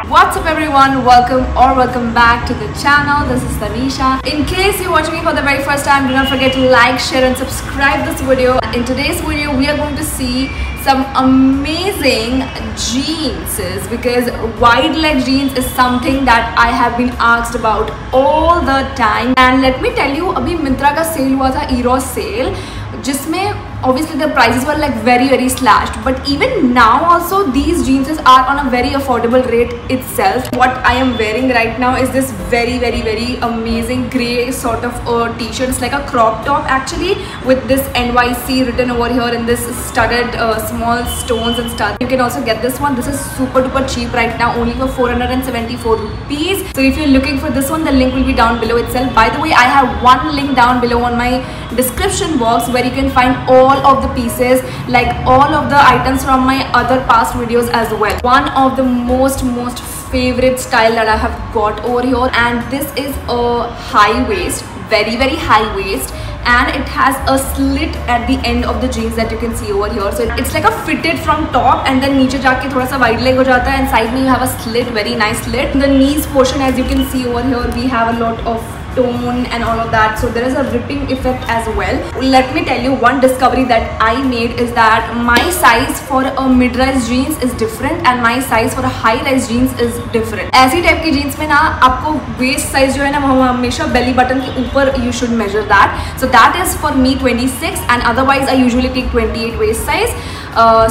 What's up everyone, welcome back to the channel. This is Tanisha. In case you're watching me for the very first time, do not forget to like, share and subscribe this video. In today's video, we are going to see some amazing jeans because wide leg jeans is something that I have been asked about all the time. And let me tell you, अभी Myntra का sale हुआ था, Eros sale, जिसमें obviously the prices were like very slashed, but even now also these jeans are on a very affordable rate itself. What I am wearing right now is this very amazing grey sort of t-shirt. It's like a crop top actually, with this NYC written over here in this studded small stones and stuff. You can also get this one. This is super duper cheap right now, only for 474 rupees. So if you're looking for this one, the link will be down below itself. By the way, I have one link down below on my description box where you can find all of the pieces, like all of the items from my other past videos as well. One of the most favorite style that I have got over here, and this is a high waist, very high waist, and it has a slit at the end of the jeans that you can see over here. So it's like a fitted from top and then नीचे जाके थोड़ा सा wide leg हो जाता है, and side में you have a slit, very nice slit. In the knees portion, as you can see over here, we have a lot of tone and all of that, so there is a ripping effect as well. Let me tell you, one discovery that I made is that my size for a mid-rise jeans is different and my size for a high-rise jeans is different. ऐसी type की jeans में ना आपको waist size जो है ना वो हमेशा belly button के ऊपर you should measure that. So that is for me 26, and otherwise I usually take 28 waist size.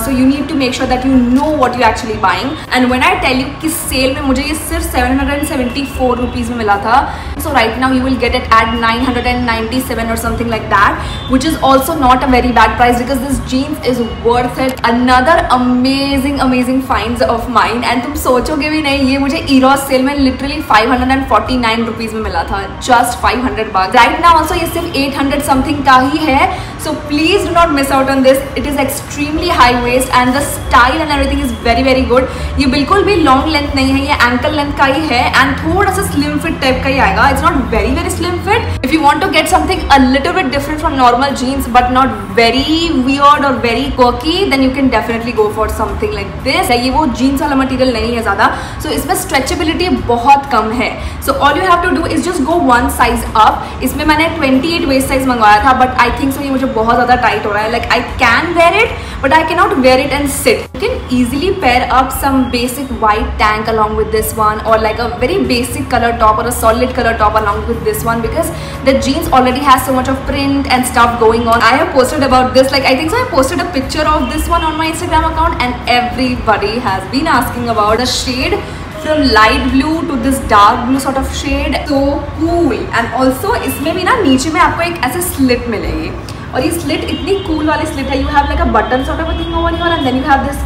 So you need to make sure that you know what you're actually buying. And when I tell you कि sale में मुझे ये सिर्फ 774 rupees में मिला था, so right now you will get it at 997 or something like that, which is also not a very bad price because this jeans is worth it. Another amazing finds of mine, and तुम सोचोगे भी नहीं, ये मुझे Eros sale में literally 549 rupees में मिला था, just 500 bucks. Right now also ये सिर्फ 800 something का ही है, so please do not miss out on this. It is extremely high waist and the style and everything is very good. ये बिल्कुल भी long length नहीं है, ये ankle length का ही है and थोड़ा सा slim fit टाइप का ही आएगा. It's not very slim fit. If you want to get something a little bit different from normal jeans but not very weird or very quirky, then you can definitely go for something like this. ये वो jeans वाला material नहीं है ज़्यादा, so इसमें stretchability बहुत कम है. So all you have to do is just go one size up. इसमें मैंने 28 waist size मंगवाया था, but I think so ये मुझे बहुत ज़्यादा tight हो रहा है. Like I can wear it, but I cannot wear it and sit. You can easily pair up some basic white tank along with this one, or like a very basic color top or a solid color top along with this one, because the jeans already has so much of print and stuff going on. I have posted about this, like I think so I posted a picture of this one on my Instagram account, and everybody has been asking about the shade from light blue to this dark blue sort of shade. So cool. And also इसमें भी ना नीचे में आपको एक ऐसे slit मिलेगी, और ये slit इतनी cool वाली slit है. You have like a button sort of a thing over here, and then you have this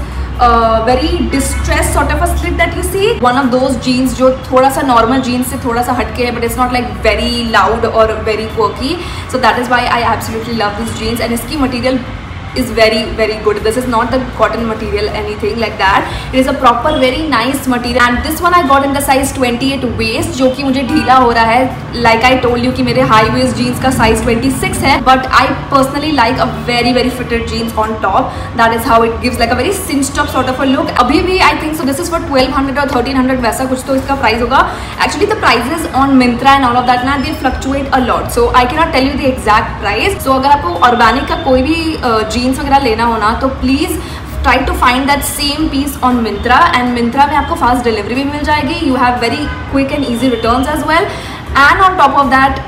very distressed sort of a slit that you see. One of those jeans जो थोड़ा सा normal jeans से थोड़ा सा हटके है, but it's not like very loud or very quirky. So that is why I absolutely love these jeans, and इसकी material is very good. This is not the cotton material, anything like that. It is a proper very nice material, and this one I got in the size 28 waist, जो कि मुझे ढीला हो रहा है. Like I told you कि मेरे high waist jeans का size 26 है, but I personally like a very fitted jeans on top. That is how it gives like a very cinched up sort of a look. अभी भी I think so this is for 1200 or 1300 वैसा कुछ तो इसका price होगा. Actually the prices on Myntra and all of that ना, they fluctuate a lot, so I cannot tell you the exact price. So अगर आपको ऑर्गेनिक का कोई भी जीन्स वगैरह लेना हो ना, तो please try to find that same piece on Myntra, and Myntra में आपको फास्ट डिलीवरी भी मिल जाएगी. You have very quick and easy returns as well, and on top of that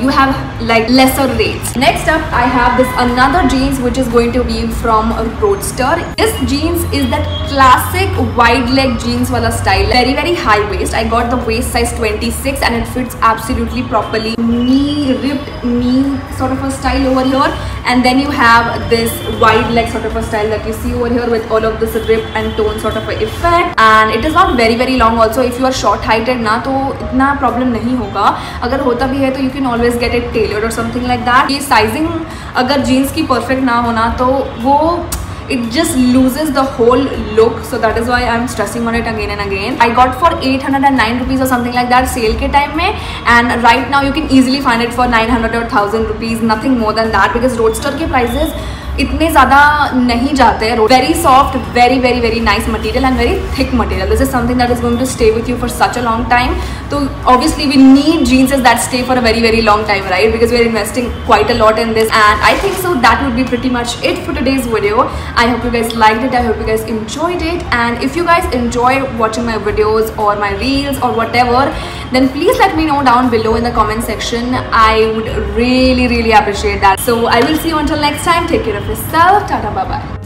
you have like lesser rates. Next up I have this another jeans which is going to be from Roadster. This jeans is that classic wide leg jeans wala style, very high waist. I got the waist size 26 and it fits absolutely properly. Knee, ripped knee sort of a style over here, and then you have this wide leg sort of a style that you see over here with all of this rip and tone sort of a effect. And it is not very long also. If you are short heighted ना, तो इतना problem नहीं होगा. अगर होता भी है तो you can always get it tailored or something like that. ये sizing अगर jeans की perfect ना होना, तो वो it just loses the whole look. So that is why I'm stressing on it again and again. I got for 809 rupees or something like that sale के time में, and right now you can easily find it for 900 or 1000 rupees, nothing more than that, because Roadster के prices इतने ज़्यादा नहीं जाते हैं. Very soft, very very very nice material and very thick material. This is something that is going to stay with you for such a long time. तो obviously we need jeans that stay for a very very long time, right? Because we are investing quite a lot in this, and I think so that would be pretty much it for today's video. I hope you guys liked it. I hope you guys enjoyed it, and if you guys enjoy watching my videos or my reels or whatever, then please let me know down below in the comment section. I would really appreciate that. So I will see you until next time. Take care of yourself. Tata, bye bye.